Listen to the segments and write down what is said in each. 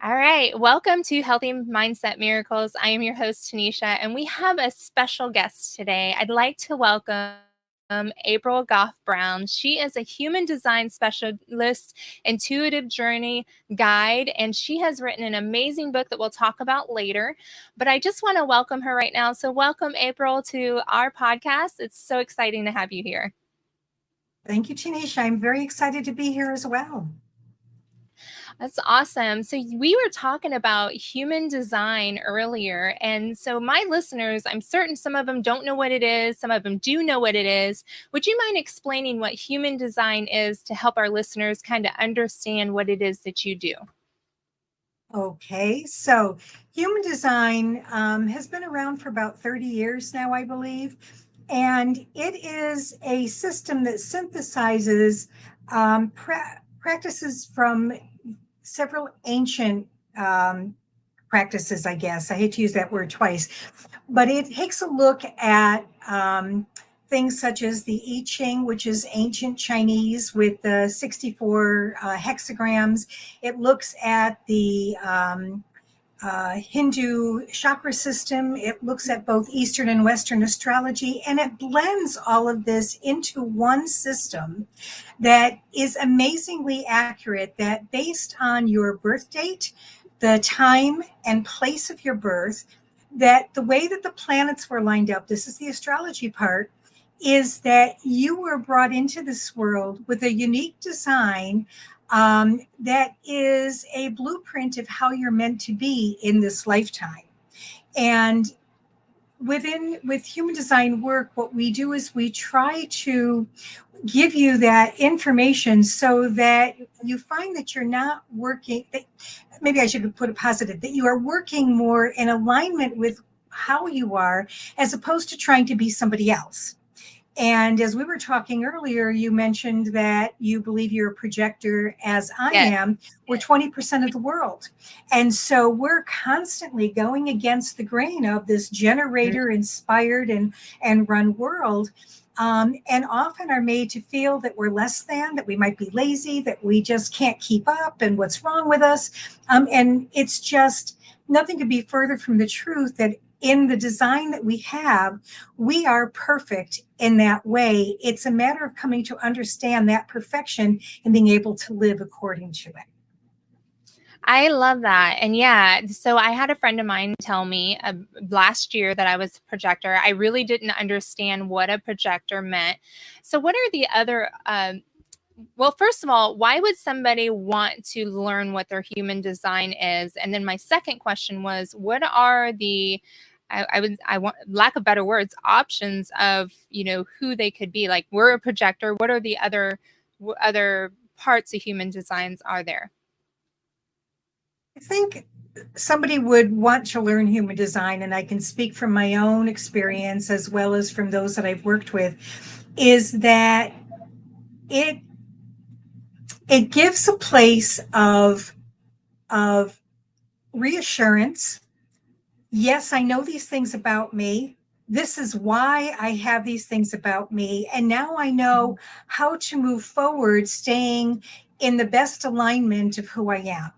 All right, welcome to Healthy Mindset Miracles. I am your host, Tanisha, and we have a special guest today. I'd like to welcome April Goff-Brown. She is a human design specialist, intuitive journey guide, and she has written an amazing book that we'll talk about later. But I just want to welcome her right now. So, welcome, April, to our podcast. It's so exciting to have you here. Thank you, Tanisha. I'm very excited to be here as well. That's awesome. So, we were talking about human design earlier. And so, my listeners, I'm certain some of them don't know what it is, some of them do know what it is. Would you mind explaining what human design is to help our listeners kind of understand what it is that you do? Okay, so human design has been around for about 30 years now, I believe. And it is a system that synthesizes practices from several ancient practices, I guess. I hate to use that word twice, but it takes a look at things such as the I Ching, which is ancient Chinese with the 64 hexagrams. It looks at the Hindu chakra system. It looks at both Eastern and Western astrology, and it blends all of this into one system that is amazingly accurate, that based on your birth date, the time and place of your birth, that the way that the planets were lined up, this is the astrology part, is that you were brought into this world with a unique design that is a blueprint of how you're meant to be in this lifetime. And with human design work, what we do is we try to give you that information so that you find that you're not working, maybe I should put it positive, that you are working more in alignment with how you are, as opposed to trying to be somebody else. And as we were talking earlier, you mentioned that you believe you're a projector, as I Yes. am. We're 20% of the world. And so we're constantly going against the grain of this generator inspired and run world. And often are made to feel that we're less than, that we might be lazy, that we just can't keep up, and what's wrong with us. And it's just nothing could be further from the truth that in the design that we have, we are perfect in that way. It's a matter of coming to understand that perfection and being able to live according to it. I love that. And yeah, so I had a friend of mine tell me last year that I was a projector. I really didn't understand what a projector meant. So, what are the other, well, first of all, why would somebody want to learn what their human design is? And then my second question was, what are the, I want, lack of better words, options of, who they could be? Like, we're a projector. What are the other parts of human designs are there? I think somebody would want to learn human design, and I can speak from my own experience as well as from those that I've worked with, is that it it gives a place of reassurance. Yes, I know these things about me. This is why I have these things about me. And now I know how to move forward, staying in the best alignment of who I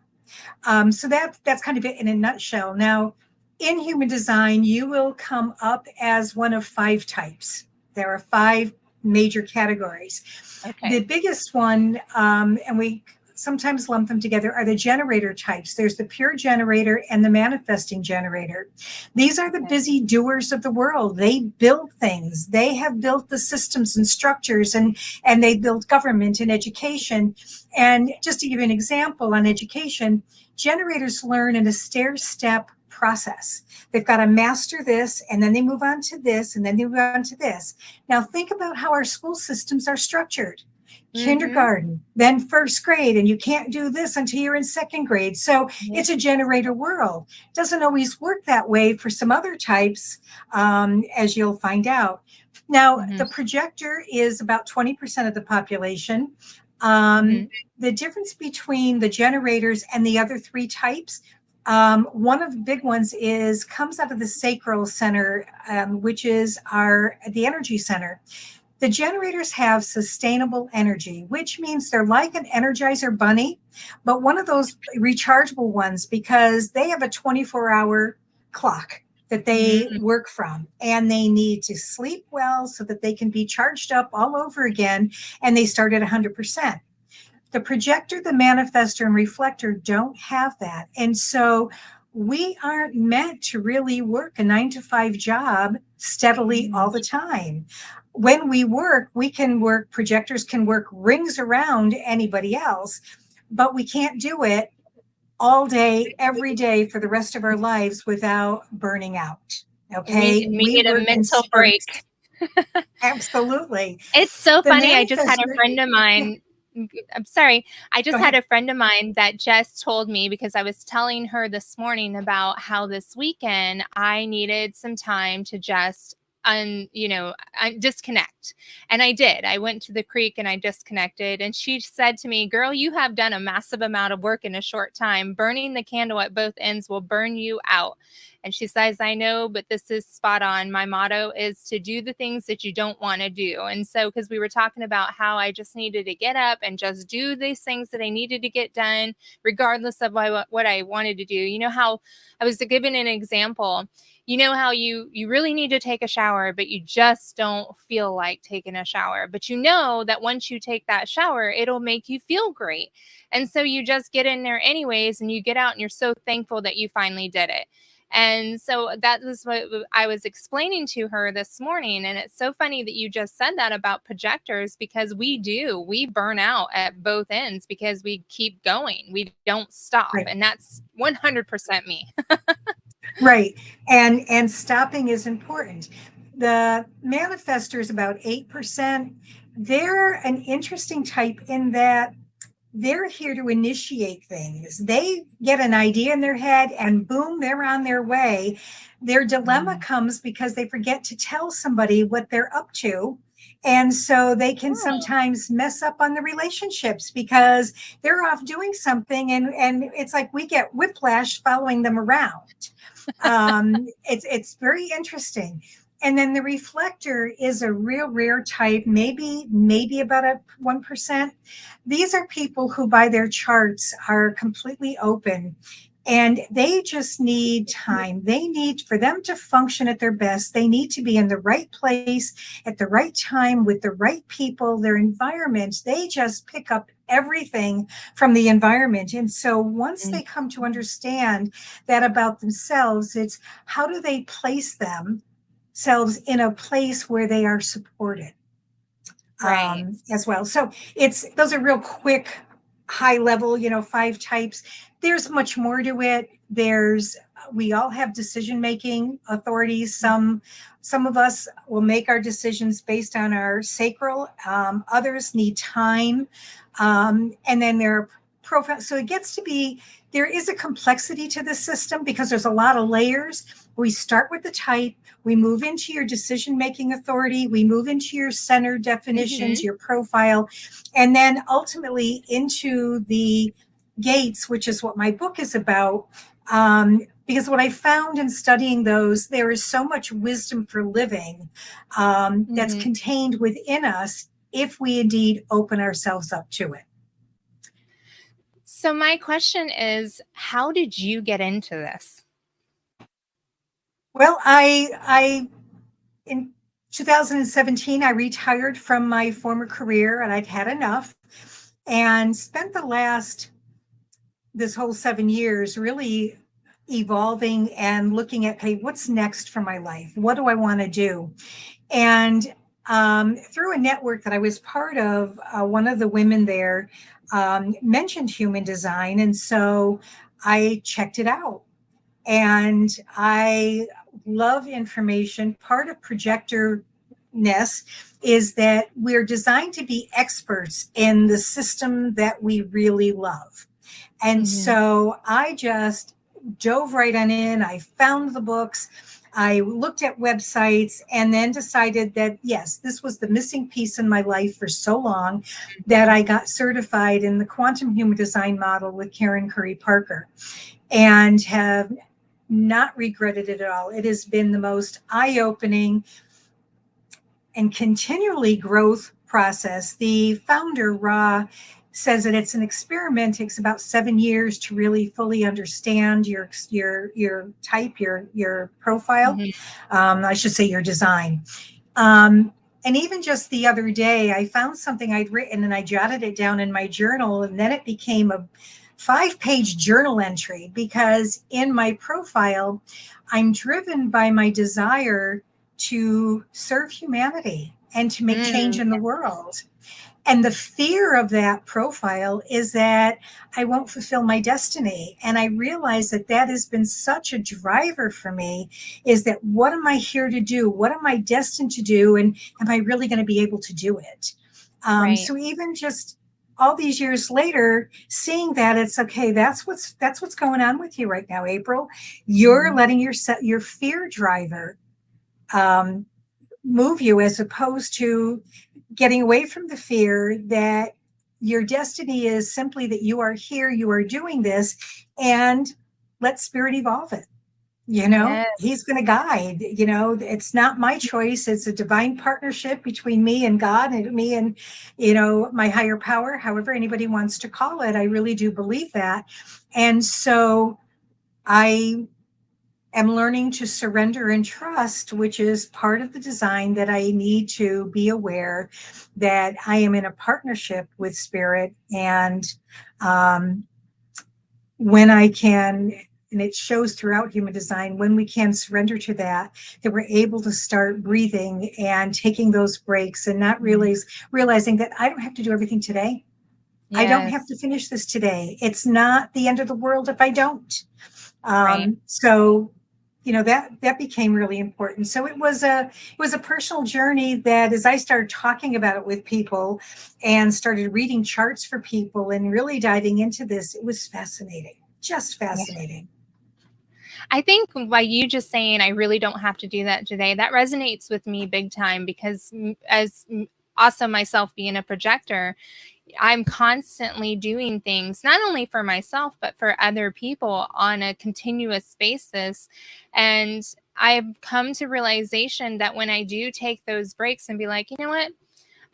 am. So that's kind of it in a nutshell. Now, in human design, you will come up as one of 5 types. There are 5 major categories. Okay. The biggest one, and we sometimes lump them together, are the generator types. There's the pure generator and the manifesting generator. These are the busy doers of the world. They build things. They have built the systems and structures, and they build government and education. And just to give you an example on education, generators learn in a stair-step process. They've got to master this, and then they move on to this, and then they move on to this. Now, think about how our school systems are structured. Kindergarten, then first grade, and you can't do this until you're in second grade. So it's a generator world. Doesn't always work that way for some other types, as you'll find out. Now, the projector is about 20% of the population. The difference between the generators and the other 3 types, one of the big ones comes out of the sacral center, which is the energy center. The generators have sustainable energy, which means they're like an Energizer bunny, but one of those rechargeable ones, because they have a 24-hour clock that they Mm, work from, and they need to sleep well so that they can be charged up all over again, and they start at 100%. The projector, the manifestor, and reflector don't have that. And so we aren't meant to really work a 9 to 5 job steadily all the time. When we work, projectors can work rings around anybody else, but we can't do it all day, every day for the rest of our lives without burning out. Okay. we We need a work in mental break. spurts. Absolutely. It's so The funny. I just had a manifestor, friend of yeah, mine. I'm sorry. I go just had ahead. a friend of mine that just told me, because I was telling her this morning about how this weekend I needed some time to just disconnect. And I did. I went to the creek and I disconnected. And she said to me, "Girl, you have done a massive amount of work in a short time. Burning the candle at both ends will burn you out." And she says, "I know, but this is spot on. My motto is to do the things that you don't want to do." And so, because we were talking about how I just needed to get up and just do these things that I needed to get done, regardless of what I wanted to do. You know how I was given an example. You know how you really need to take a shower, but you just don't feel like taking a shower. But you know that once you take that shower, it'll make you feel great. And so you just get in there anyways, and you get out and you're so thankful that you finally did it. And so that is what I was explaining to her this morning. And it's so funny that you just said that about projectors, because we burn out at both ends because we keep going. We don't stop. Right. And that's 100% me. Right. And stopping is important. The manifestor is about 8%. They're an interesting type in that they're here to initiate things. They get an idea in their head and boom, they're on their way. Their dilemma comes because they forget to tell somebody what they're up to. And so they can Oh, sometimes mess up on the relationships because they're off doing something, and it's like we get whiplash following them around. It's very interesting. And then the reflector is a real rare type, maybe about a 1%. These are people who, by their charts, are completely open, and they just need time. They need, for them to function at their best, they need to be in the right place at the right time with the right people, their environment. They just pick up everything from the environment. And so once they come to understand that about themselves, it's how do they place themselves in a place where they are supported, right. as well. So it's, those are real quick, high level, 5 types. There's much more to it. We all have decision making authorities. Some of us will make our decisions based on our sacral. Others need time. And then there are profile. So it gets to be, there is a complexity to the system because there's a lot of layers. We start with the type, we move into your decision making authority, we move into your center definitions, Mm-hmm. your profile, and then ultimately into the gates, which is what my book is about. Because what I found in studying those, there is so much wisdom for living that's Mm-hmm. contained within us if we indeed open ourselves up to it. So my question is, how did you get into this? Well, I in 2017, I retired from my former career and I'd had enough, and spent this whole 7 years really evolving and looking at, hey, what's next for my life? What do I want to do? And through a network that I was part of, one of the women there mentioned human design. And so I checked it out. And I love information. Part of projectorness is that we're designed to be experts in the system that we really love. And Mm-hmm. so I just dove right on in. I found the books. I looked at websites and then decided that, yes, this was the missing piece in my life for so long, that I got certified in the quantum human design model with Karen Curry Parker, and have not regretted it at all. It has been the most eye-opening and continually growth process. The founder, Ra, says that it's an experiment. It takes about 7 years to really fully understand your type, your profile. Mhm. I should say your design. And even just the other day, I found something I'd written and I jotted it down in my journal, and then it became a 5-page journal entry because in my profile, I'm driven by my desire to serve humanity and to make change Mm, in the world. And the fear of that profile is that I won't fulfill my destiny. And I realize that that has been such a driver for me, is that what am I here to do? What am I destined to do? And am I really going to be able to do it? right. So even just all these years later, seeing that, it's okay. That's what's going on with you right now, April. You're Mhm. letting your fear driver um, move you, as opposed to getting away from the fear that your destiny is simply that you are here, you are doing this, and let spirit evolve it. Yes. He's going to guide. It's not my choice. It's a divine partnership between me and God, and me and, my higher power, however anybody wants to call it. I really do believe that. And so I am learning to surrender and trust, which is part of the design, that I need to be aware that I am in a partnership with spirit. And um, when I can, and it shows throughout human design, when we can surrender to that, that we're able to start breathing and taking those breaks, and not Mhm. realizing that I don't have to do everything today. I don't have Yes. to finish this today. It's not the end of the world if I don't. Right. So that became really important. So it was a personal journey that, as I started talking about it with people and started reading charts for people and really diving into this, it was fascinating, just Yeah. fascinating. I think by you just saying, I really don't have to do that today, that resonates with me big time because also myself being a projector, I'm constantly doing things, not only for myself, but for other people on a continuous basis. And I've come to realization that when I do take those breaks and be like, you know what?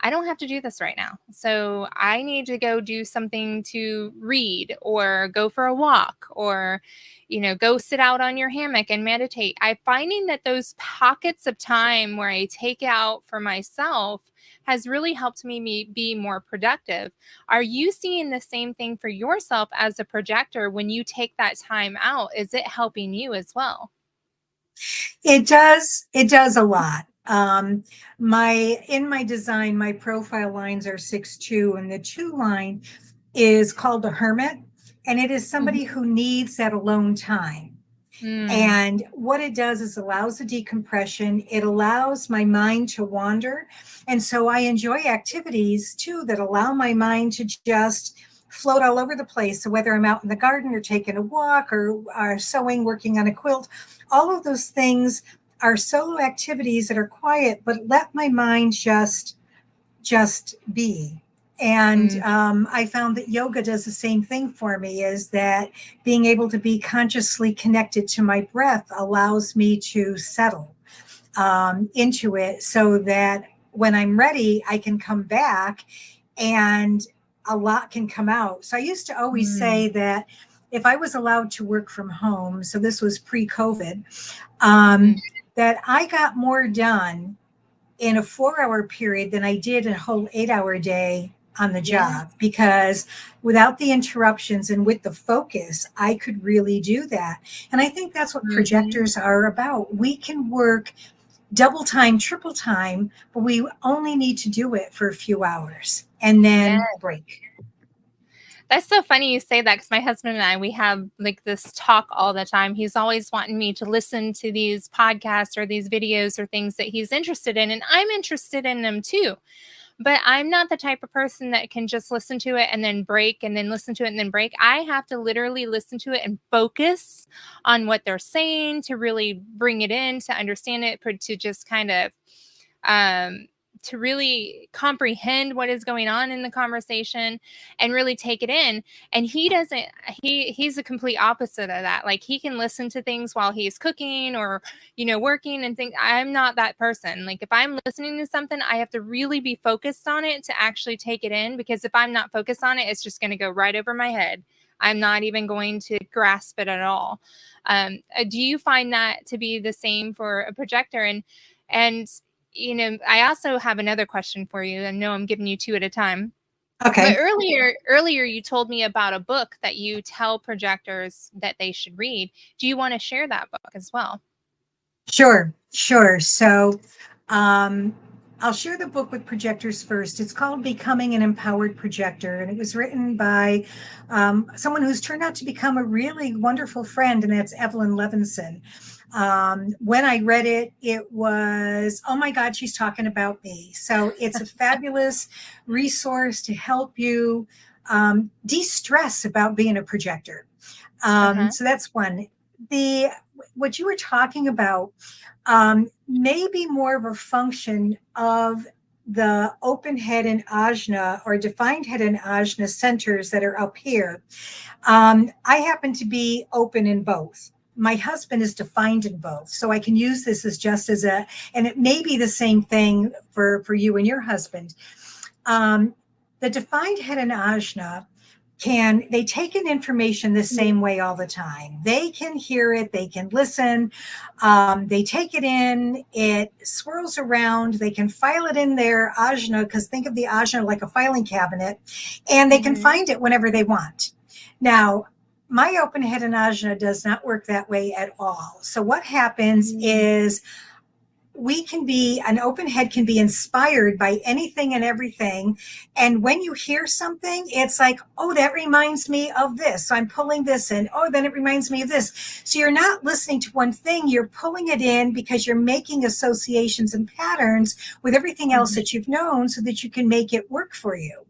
I don't have to do this right now. So I need to go do something to read or go for a walk or, go sit out on your hammock and meditate. I'm finding that those pockets of time where I take out for myself has really helped me be more productive. Are you seeing the same thing for yourself as a projector when you take that time out? Is it helping you as well? It does a lot. In my design, my profile lines are 6'2", and the 2 line is called the hermit, and it is somebody Mhm. who needs that alone time. Mm, And what it does is allows a decompression. It allows my mind to wander. And so I enjoy activities too that allow my mind to just float all over the place. So whether I'm out in the garden or taking a walk or sewing, working on a quilt, all of those things are solo activities that are quiet, but let my mind just be. And mm, I found that yoga does the same thing for me, is that being able to be consciously connected to my breath allows me to settle into it, so that when I'm ready, I can come back and a lot can come out. So I used to always mm, say that if I was allowed to work from home, so this was pre-COVID, mhm. that I got more done in a 4-hour period than I did a whole 8-hour day on the Yeah. job, because without the interruptions and with the focus, I could really do that. And I think that's what Mhm. projectors are about. We can work double time, triple time, but we only need to do it for a few hours and Yeah. then break. That's so funny you say that because my husband and I, we have like this talk all the time. He's always wanting me to listen to these podcasts or these videos or things that he's interested in. And I'm interested in them too. But I'm not the type of person that can just listen to it and then break and then listen to it and then break. I have to literally listen to it and focus on what they're saying to really bring it in, to understand it, to just kind of um, really comprehend what is going on in the conversation and really take it in. And he doesn't, he's a complete opposite of that. Like, he can listen to things while he's cooking or, working, and think, I'm not that person. Like, if I'm listening to something, I have to really be focused on it to actually take it in, because if I'm not focused on it, it's just going to go right over my head. I'm not even going to grasp it at all. Do you find that to be the same for a projector? And I also have another question for you. I know I'm giving you two at a time. But Okay. earlier you told me about a book that you tell projectors that they should read. Do you want to share that book as well? Sure, sure. So um, I'll share the book with projectors first. It's called Becoming an Empowered Projector, and it was written by someone who's turned out to become a really wonderful friend, and that's Evelyn Levinson. When I read it, it was, oh my God, she's talking about me. So it's a fabulous resource to help you de-stress about being a projector. Uh-huh. So that's one. The what you were talking about may be more of a function of the open head and ajna, or defined head and ajna centers that are up here. I happen to be open in both. My husband is defined in both, so I can use this as just as a, and it may be the same thing for you and your husband. Um, the defined head and ajna they take in information the same way all the time. They can hear it, they can listen, they take it in, it swirls around, they can file it in their ajna, because think of the ajna like a filing cabinet, and they can Mm-hmm. find it whenever they want. Now, my open head and ajna does not work that way at all. So what happens Mm-hmm. is, an open head can be inspired by anything and everything. And when you hear something, it's like, oh, that reminds me of this. So I'm pulling this in. Oh, then it reminds me of this. So you're not listening to one thing, you're pulling it in because you're making associations and patterns with everything else that you've known so that you can make it work for you.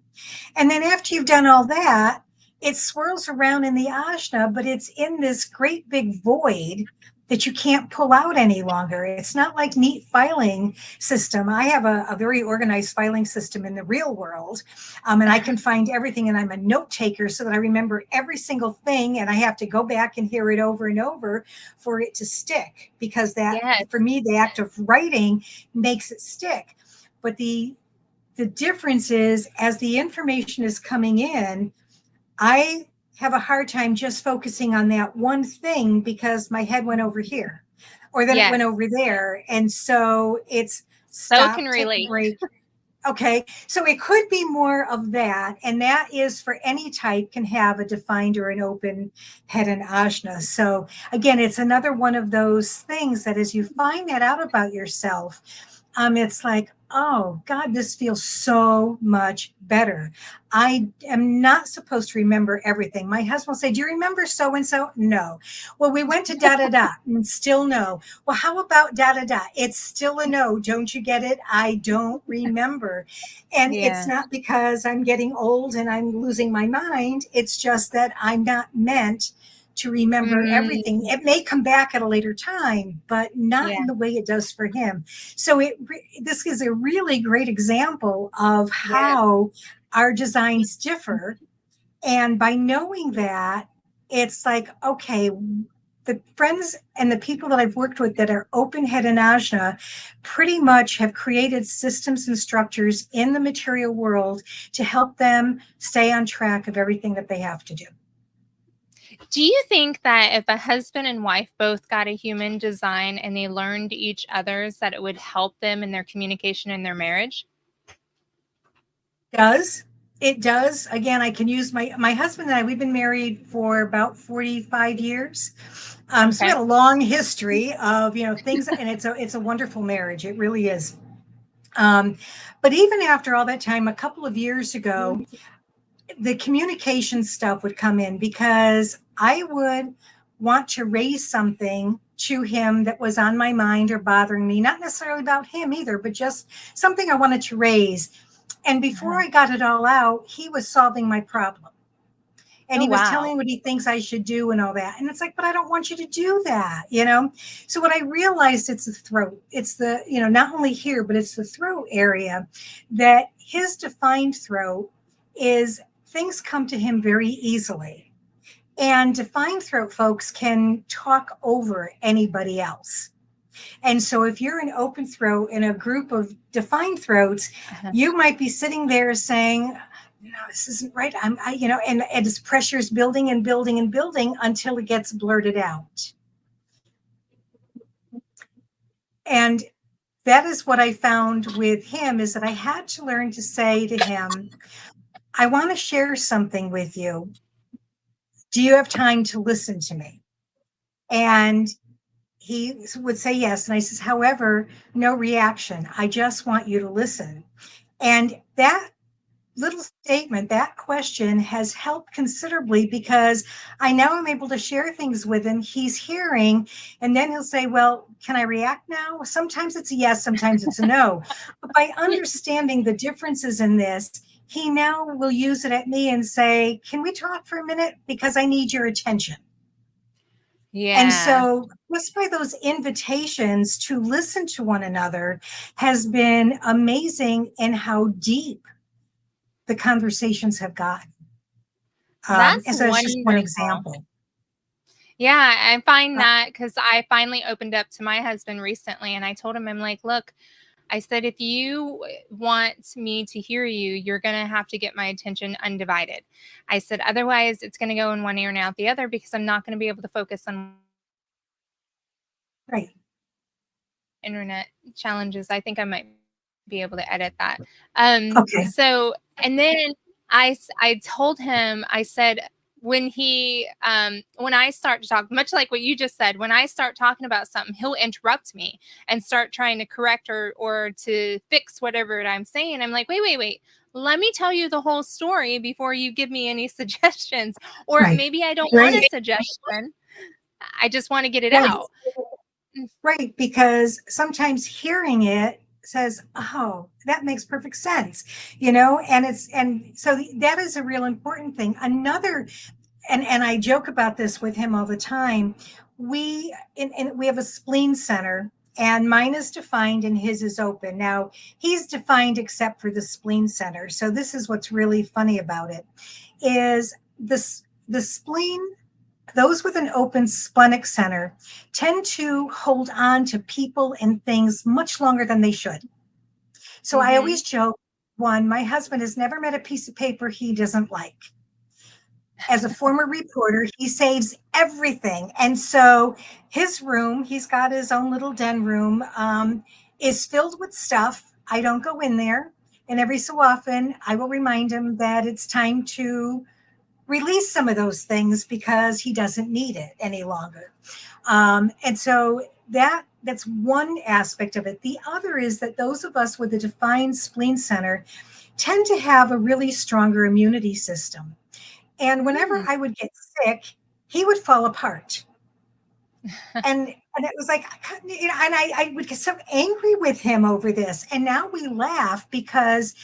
And then after you've done all that, it swirls around in the ajna, but it's in this great big void that you can't pull out any longer. It's not like neat filing system. I have a very organized filing system in the real world, and I can find everything, and I'm a note taker so that I remember every single thing, and I have to go back and hear it over and over for it to stick, because that, Yes. for me, the act of writing makes it stick. But the difference is, as the information is coming in, I have a hard time just focusing on that one thing because my head went over here, or then it Yes. went over there. And so it's So can stop, take a relate. break. Okay. So it could be more of that. And that is, for any type, can have a defined or an open head and ajna. So again, it's another one of those things that as you find that out about yourself, it's like, oh God, this feels so much better. I am not supposed to remember everything. My husband will say, do you remember so and so? No. Well, we went to da da da, and still no. Well, how about da da da? It's still a no. Don't you get it? I don't remember. And it's Yeah. not because I'm getting old and I'm losing my mind. It's just that I'm not meant to remember everything. Mm, It may come back at a later time, but not yeah. in the way it does for him. So this is a really great example of Yeah. how our designs differ. And by knowing that, it's like, okay, the friends and the people that I've worked with that are open head and ajna pretty much have created systems and structures in the material world to help them stay on track of everything that they have to do. Do you think that if a husband and wife both got a human design and they learned each other's, that it would help them in their communication in their marriage? Does it does. Again, I can use my husband and I, we've been married for about 45 years. So we Okay. had a long history of, things, and it's a wonderful marriage. It really is. Um, but even after all that time, a couple of years ago, the communication stuff would come in, because I would want to raise something to him that was on my mind or bothering me, not necessarily about him either, but just something I wanted to raise. And before Uh-huh. I got it all out, he was solving my problem. And Oh, he was wow. telling what he thinks I should do and all that. And it's like, but I don't want you to do that, So what I realized, it's the throat. It's the, not only here, but it's the throat area, that his defined throat is things come to him very easily. And defined throat folks can talk over anybody else. And so if you're an open throat in a group of defined throats, Uh-huh. you might be sitting there saying, no, this isn't right. And its pressure is building and building and building until it gets blurted out. And that is what I found with him, is that I had to learn to say to him, I want to share something with you. Do you have time to listen to me? And he would say yes. And I says, however, no reaction. I just want you to listen. And that little statement, that question has helped considerably, because I now am able to share things with him. He's hearing, and then he'll say, well, can I react now? Sometimes it's a yes, sometimes it's a no. But by understanding the differences in this, he now will use it at me and say, can we talk for a minute? Because I need your attention. And Yeah. so just by those invitations to listen to one another has been amazing in how deep the conversations have gotten. That's And so it's just one wonderful. example. Yeah, I find Uh, that because I finally opened up to my husband recently and I told him, I'm like, look, I said, if you want me to hear you, you're going to have to get my attention undivided. I said, otherwise, it's going to go in one ear and out the other because I'm not going to be able to focus on right. internet challenges. I think I might be able to edit that. Okay. So, and then I told him, I said, when I start to talk, much like what you just said, when I start talking about something, he'll interrupt me and start trying to correct or to fix whatever I'm saying. I'm like, wait. Let me tell you the whole story before you give me any suggestions. Or Right. maybe I don't want Right. a suggestion. I just want to get it Right. out. Right. Because sometimes hearing it says, oh, that makes perfect sense, and so that is a real important thing. Another, and I joke about this with him all the time. We have a spleen center, and mine is defined and his is open. Now he's defined except for the spleen center. So this is what's really funny about it, is the spleen, those with an open splenic center tend to hold on to people and things much longer than they should. So I Mm-hmm. always joke, one, my husband has never met a piece of paper he doesn't like. As a former reporter, he saves everything. And so his room, he's got his own little den room, is filled with stuff. I don't go in there. And every so often, I will remind him that it's time to release some of those things because he doesn't need it any longer. And so that's one aspect of it. The other is that those of us with a defined spleen center tend to have a really stronger immunity system. And whenever Hmm. I would get sick, he would fall apart. And it was like, and I would get so angry with him over this. And now we laugh because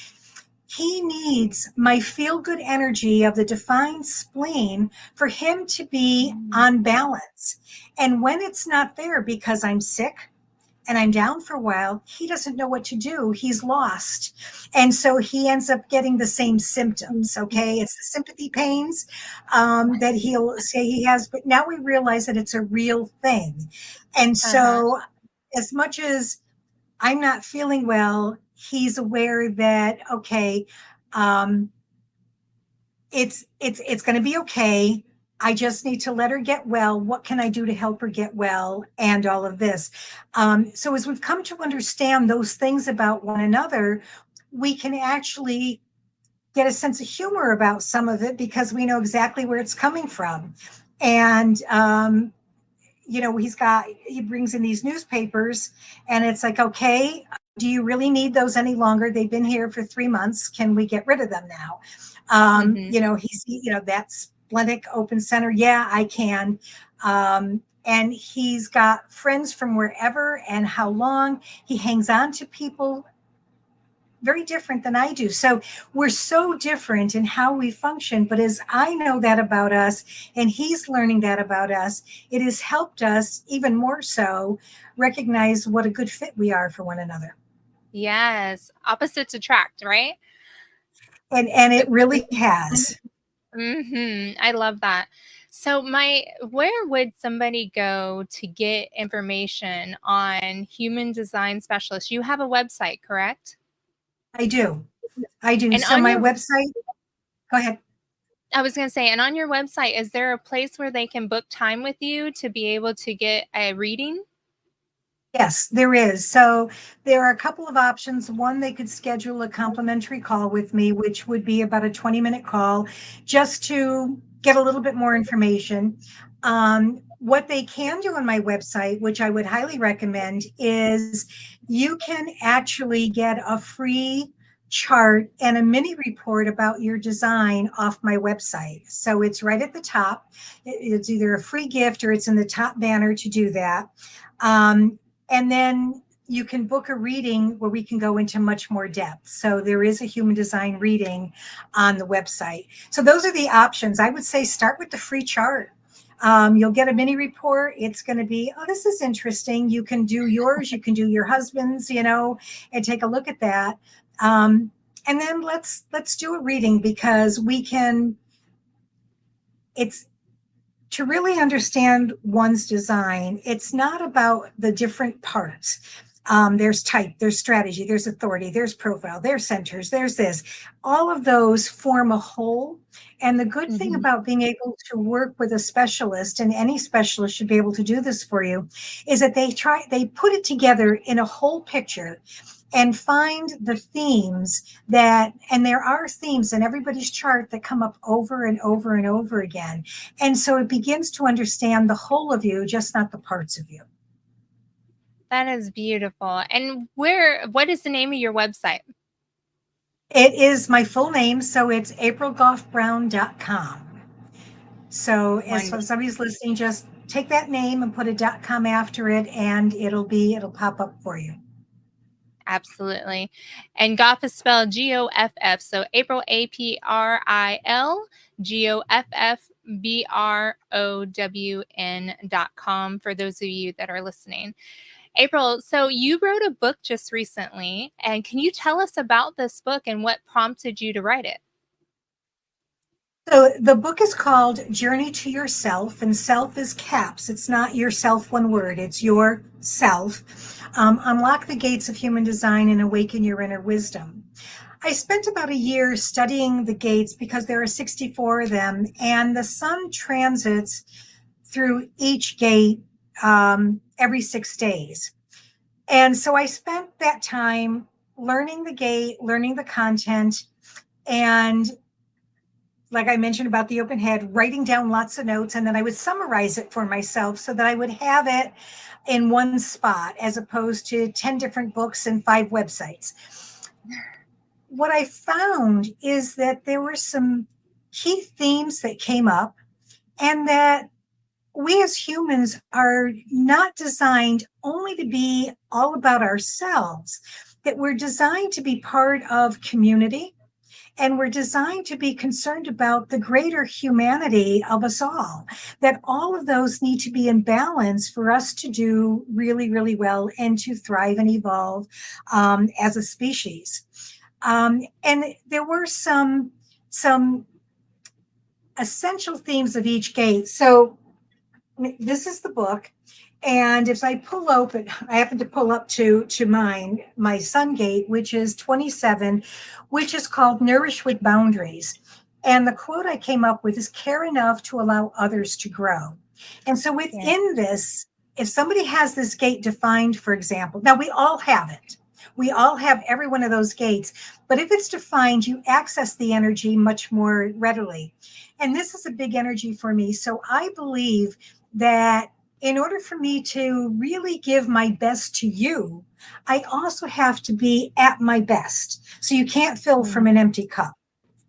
he needs my feel good energy of the defined spleen for him to be on balance. And when it's not there because I'm sick and I'm down for a while, he doesn't know what to do. He's lost. And so he ends up getting the same symptoms. Okay. It's the sympathy pains that he'll say he has. But now we realize that it's a real thing. And Uh-huh. so, as much as I'm not feeling well, he's aware that, okay, um, it's going to be okay. I just need to let her get well. What can I do to help her get well? And all of this. So as we've come to understand those things about one another, we can actually get a sense of humor about some of it because we know exactly where it's coming from. And he brings in these newspapers, and it's like, okay, do you really need those any longer? They've been here for 3 months. Can we get rid of them now? Mm-hmm. That splenic open center. Yeah, I can. And he's got friends from wherever and how long. He hangs on to people very different than I do. So we're so different in how we function. But as I know that about us, and he's learning that about us, it has helped us even more so recognize what a good fit we are for one another. Yes, opposites attract, right? And it really has. I love that. So where would somebody go to get information on human design specialists? You have a website, correct? I do. I do. And So on my your website, go ahead. I was going to say, and on your website, is there a place where they can book time with you to be able to get a reading? Yes, there is. So there are a couple of options. One, they could schedule a complimentary call with me, which would be about a 20-minute call just to get a little bit more information. What they can do on my website, which I would highly recommend, is you can actually get a free chart and a mini report about your design off my website. So it's right at the top. It's either a free gift or it's in the top banner to do that. Um, and then you can book a reading where we can go into much more depth. So there is a human design reading on the website. So those are the options. I would say start with the free chart. You'll get a mini report. It's going to be, oh, this is interesting. You can do yours, you can do your husband's, and take a look at that. And then let's do a reading because we can. It's to really understand one's design, it's not about the different parts. There's type, there's strategy, there's authority, there's profile, there's centers, there's this. All of those form a whole. And the good thing Mhm. about being able to work with a specialist, and any specialist should be able to do this for you, is that they put it together in a whole picture and find the themes and there are themes in everybody's chart that come up over and over and over again. And so it begins to understand the whole of you, just not the parts of you. That is beautiful. And what is the name of your website? It is my full name, so it's aprilgoff-brown.com. So as Wonderful. somebody's listening, just take that name and put a .com after it, and it'll pop up for you. Absolutely. And Goff is spelled Goff. So April, April, GoffBrown.com for those of you that are listening. April, so you wrote a book just recently, and can you tell us about this book and what prompted you to write it? So the book is called Journey to Yourself, and self is caps. It's not yourself, one word, it's your self. Unlock the gates of human design and awaken your inner wisdom. I spent about a year studying the gates because there are 64 of them, and the sun transits through each gate every 6 days. And so I spent that time learning the gate, learning the content, and like I mentioned about the open head, writing down lots of notes, and then I would summarize it for myself so that I would have it in one spot as opposed to 10 different books and 5 websites. What I found is that there were some key themes that came up, and that we as humans are not designed only to be all about ourselves, that we're designed to be part of community, and we're designed to be concerned about the greater humanity of us all, that all of those need to be in balance for us to do really, really well and to thrive and evolve as a species. And there were some essential themes of each gate. So this is the book. And if I pull open, I happen to pull up to my sun gate, which is 27, which is called Nourish with Boundaries. And the quote I came up with is care enough to allow others to grow. And so Yeah. within this, if somebody has this gate defined, for example, now we all have it. We all have every one of those gates. But if it's defined, you access the energy much more readily. And this is a big energy for me. So I believe that in order for me to really give my best to you, I also have to be at my best. So you can't fill from Mm. an empty cup.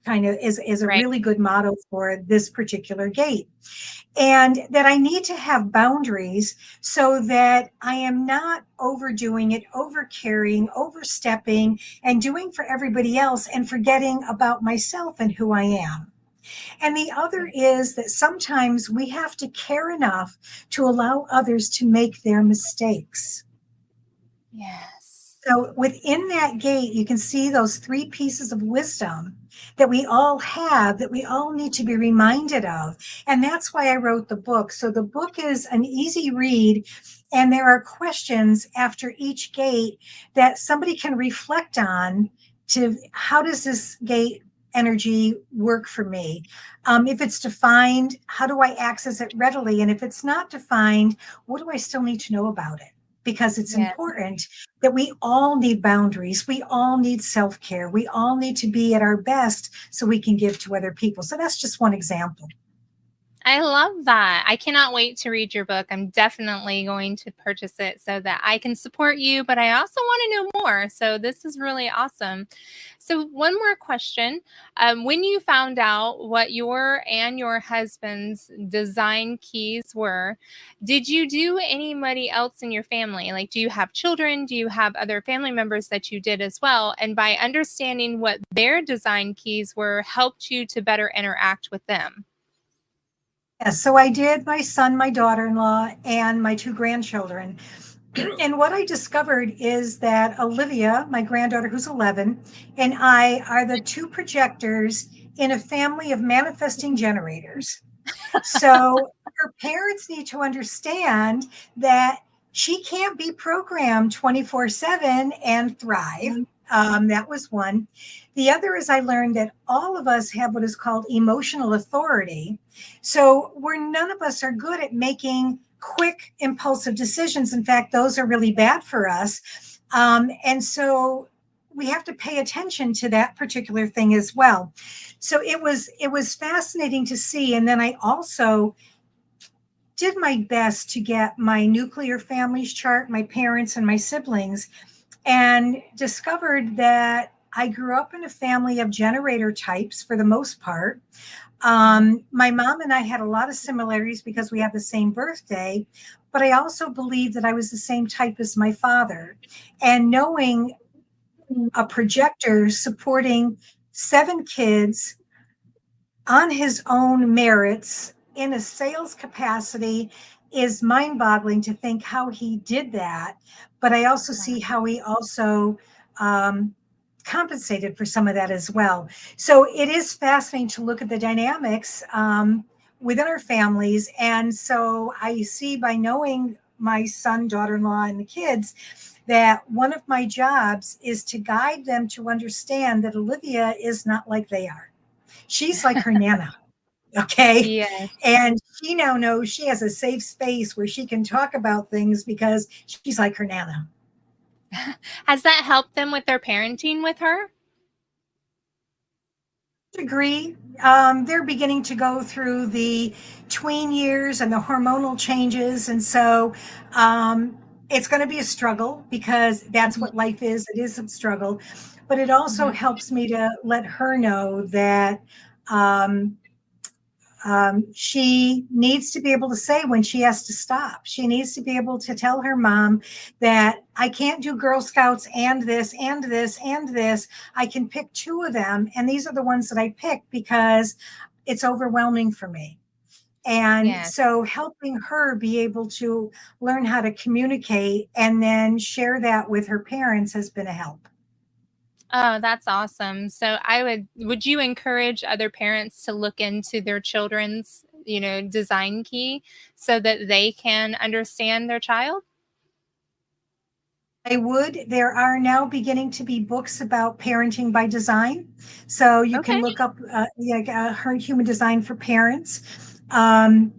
kind of is a Right. really good motto for this particular gate. And that I need to have boundaries so that I am not overdoing it, overcarrying, overstepping, and doing for everybody else and forgetting about myself and who I am. And the other is that sometimes we have to care enough to allow others to make their mistakes. Yes. So within that gate, you can see those three pieces of wisdom that we all have, that we all need to be reminded of. And that's why I wrote the book. So the book is an easy read, and there are questions after each gate that somebody can reflect on to how does this gate energy work for me? If it's defined, how do I access it readily? And if it's not defined, what do I still need to know about it? Because it's Yes. important that we all need boundaries. We all need self-care. We all need to be at our best so we can give to other people. So that's just one example. I love that. I cannot wait to read your book. I'm definitely going to purchase it so that I can support you, but I also want to know more. So this is really awesome. So one more question. When you found out what your and your husband's design keys were, did you do anybody else in your family? Like, do you have children? Do you have other family members that you did as well? And by understanding what their design keys were, helped you to better interact with them? Yes, so I did my son, my daughter-in-law, and my two grandchildren. And what I discovered is that Olivia, my granddaughter who's 11, and I are the two projectors in a family of manifesting generators. So her parents need to understand that she can't be programmed 24/7 and thrive. That was one. The other is I learned that all of us have what is called emotional authority. So we're none of us are good at making quick, impulsive decisions. In fact, those are really bad for us. And so we have to pay attention to that particular thing as well. So it was fascinating to see. And then I also did my best to get my nuclear families chart, my parents and my siblings, and discovered that I grew up in a family of generator types for the most part. My mom and I had a lot of similarities because we had the same birthday, but I also believe that I was the same type as my father. And knowing a projector supporting 7 kids on his own merits in a sales capacity is mind-boggling to think how he did that. But I also see how he also um, compensated for some of that as well. So it is fascinating to look at the dynamics within our families. And so I see by knowing my son, daughter-in-law, and the kids that one of my jobs is to guide them to understand that Olivia is not like they are. She's like her nana. Okay. Yes. And she now knows she has a safe space where she can talk about things because she's like her nana. Has that helped them with their parenting with her? Degree, they're beginning to go through the tween years and the hormonal changes. And so it's going to be a struggle because that's Mhm, what life is. It is a struggle. But it also mhm. helps me to let her know that um, she needs to be able to say when she has to stop. She needs to be able to tell her mom that I can't do Girl Scouts and this and this and this. I can pick 2 of them. And these are the ones that I pick because it's overwhelming for me. And Yes. so helping her be able to learn how to communicate and then share that with her parents has been a help. Oh, that's awesome. So would you encourage other parents to look into their children's, design key so that they can understand their child? I would. There are now beginning to be books about parenting by design. So you can Okay. look up her human design for parents. Um,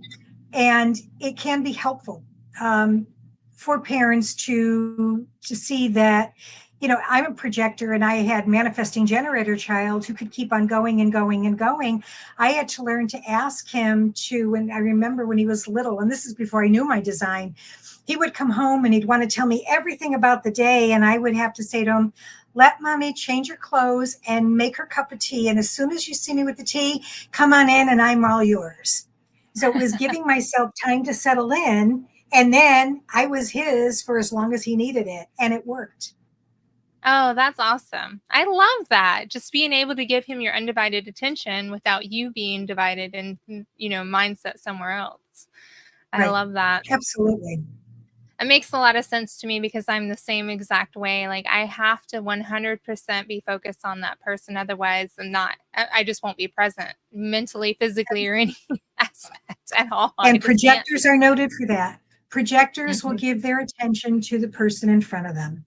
and it can be helpful um, for parents to see that I'm a projector and I had manifesting generator child who could keep on going and going and going. I had to learn to ask him to, and I remember when he was little, and this is before I knew my design, he would come home and he'd want to tell me everything about the day, and I would have to say to him, let mommy change her clothes and make her cup of tea. And as soon as you see me with the tea, come on in and I'm all yours. So it was giving myself time to settle in. And then I was his for as long as he needed it. And it worked. Oh, that's awesome. I love that. Just being able to give him your undivided attention without you being divided and, mindset somewhere else. I Right. love that. Absolutely. It makes a lot of sense to me because I'm the same exact way. Like I have to 100% be focused on that person. Otherwise, I just won't be present mentally, physically, or any aspect at all. I And just can't. projectors are noted for that. Projectors will Mhm. give their attention to the person in front of them.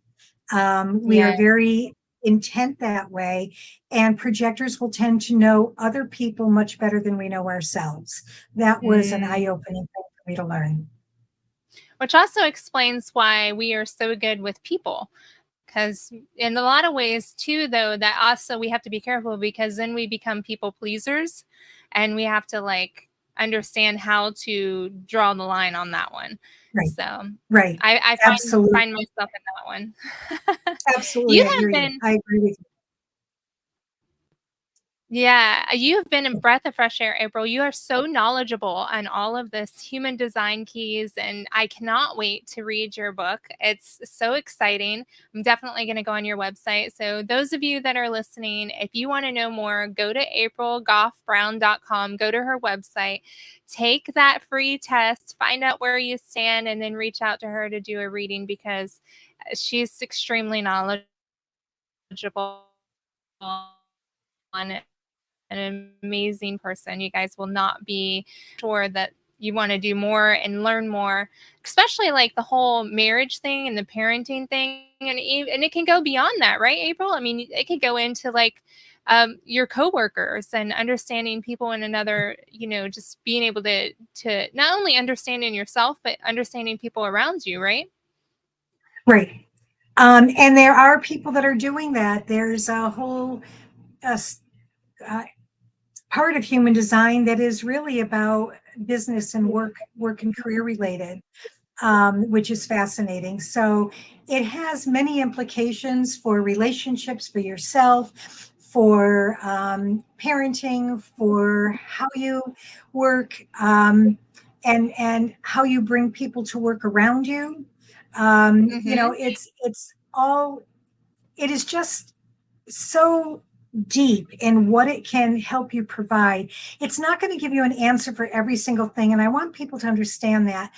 We Yeah. are very intent that way, and projectors will tend to know other people much better than we know ourselves. That was an Mm. eye-opening thing for me to learn. Which also explains why we are so good with people. Because in a lot of ways, too, though, that also we have to be careful because then we become people pleasers and we have to understand how to draw the line on that one. Right, So right. I Absolutely, find myself in that one. absolutely. You I hear have you. been I agree with you. Yeah, you have been a breath of fresh air, April. You are so knowledgeable on all of this human design keys, and I cannot wait to read your book. It's so exciting. I'm definitely going to go on your website. So, those of you that are listening, if you want to know more, go to aprilgoffbrown.com, go to her website, take that free test, find out where you stand, and then reach out to her to do a reading because she's extremely knowledgeable on an amazing person. You guys will not be sure that you want to do more and learn more, especially like the whole marriage thing and the parenting thing. And it can go beyond that, right, April? I mean, it could go into your coworkers and understanding people in another, just being able to not only understanding yourself, but understanding people around you, right? Right. And there are people that are doing that. There's a whole uh, uh, part of human design that is really about business and work and career related, which is fascinating. So it has many implications for relationships, for yourself, for parenting, for how you work, and how you bring people to work around you. Mm-hmm. It's all. It is just so deep in what it can help you provide. It's not going to give you an answer for every single thing. And I want people to understand that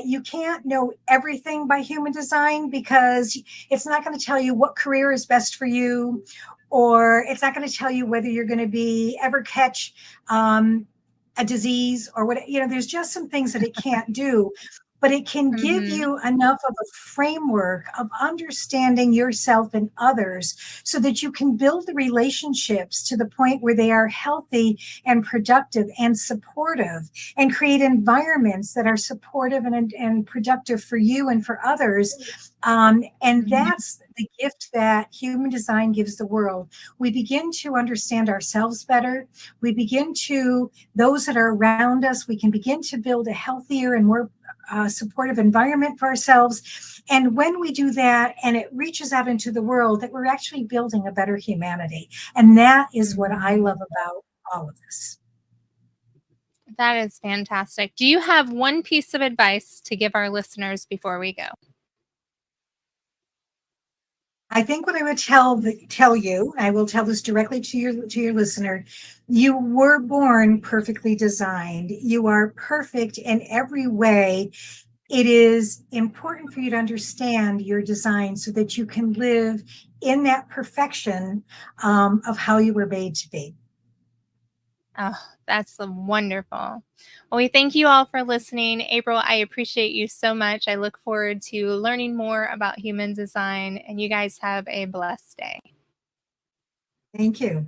you can't know everything by human design because it's not going to tell you what career is best for you, or it's not going to tell you whether you're going to be ever catch a disease or what, there's just some things that it can't do, but it can give Mm-hmm. you enough of a framework of understanding yourself and others so that you can build the relationships to the point where they are healthy and productive and supportive, and create environments that are supportive and productive for you and for others. And that's the gift that human design gives the world. We begin to understand ourselves better. We begin to, those that are around us, we can begin to build a healthier and more supportive environment for ourselves. And when we do that and it reaches out into the world, that we're actually building a better humanity. And that is what I love about all of this. That is fantastic. Do you have one piece of advice to give our listeners before we go? I think what I would tell you, I will tell this directly to your listener. You were born perfectly designed. You are perfect in every way. It is important for you to understand your design so that you can live in that perfection of how you were made to be. Oh, that's wonderful. Well, we thank you all for listening. April, I appreciate you so much. I look forward to learning more about human design, and you guys have a blessed day. Thank you.